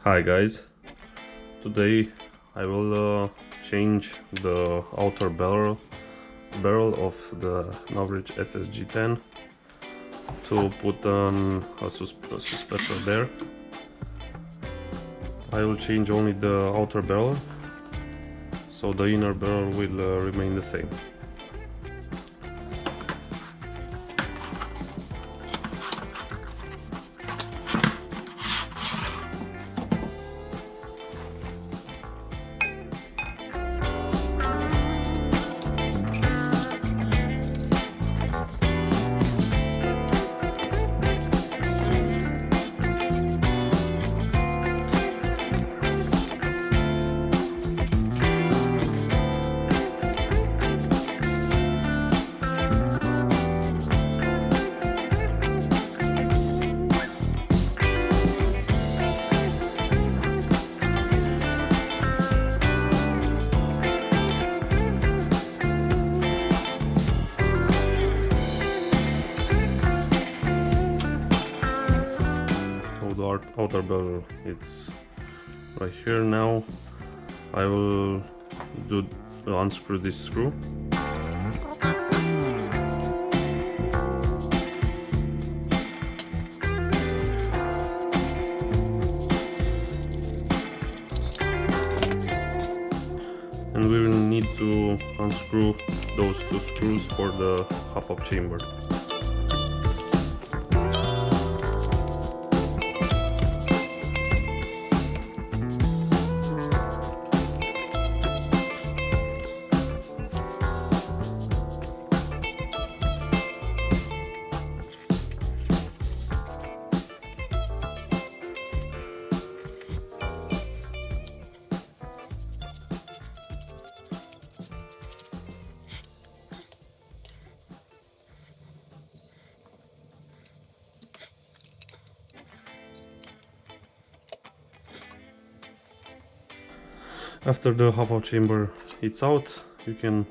Hi guys, today I will change the outer barrel of the Novritsch SSG 10 to put on a suppressor there. I will change only the outer barrel, so the inner barrel will remain the same. The outer barrel, it's right here. Now I will unscrew this screw. And we will need to unscrew those two screws for the hop-up chamber. After the hop-up chamber is out, you can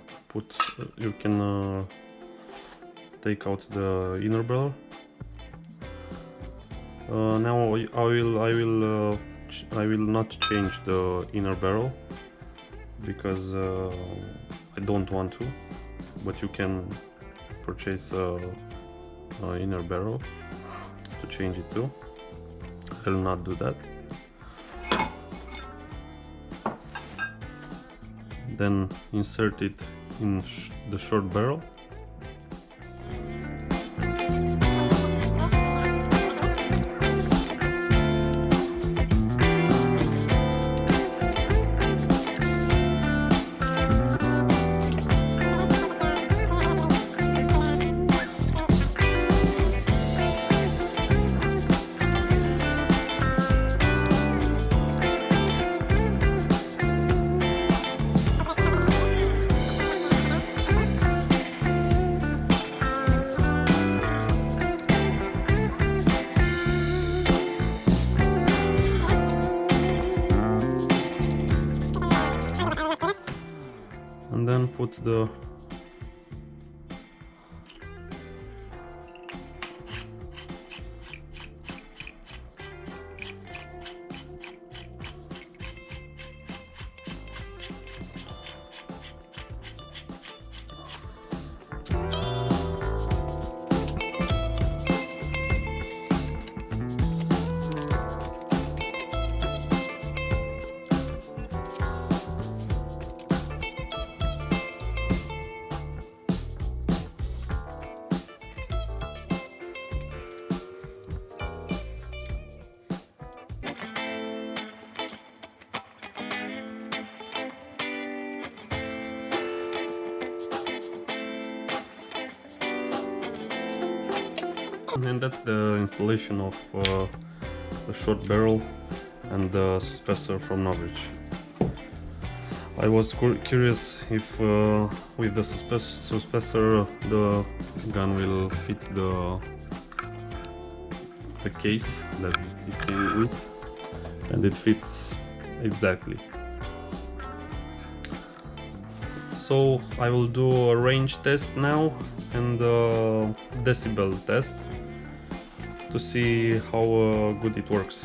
take out the inner barrel. Now I will not change the inner barrel because I don't want to, but you can purchase an inner barrel to change it to. I will not do that. Then insert it in the short barrel. And then put the and that's the installation of the short barrel and the suppressor from Novritsch. I was curious if with the suppressor the gun will fit the case that it came with, and it fits exactly. So I will do a range test now and a decibel test to see how good it works.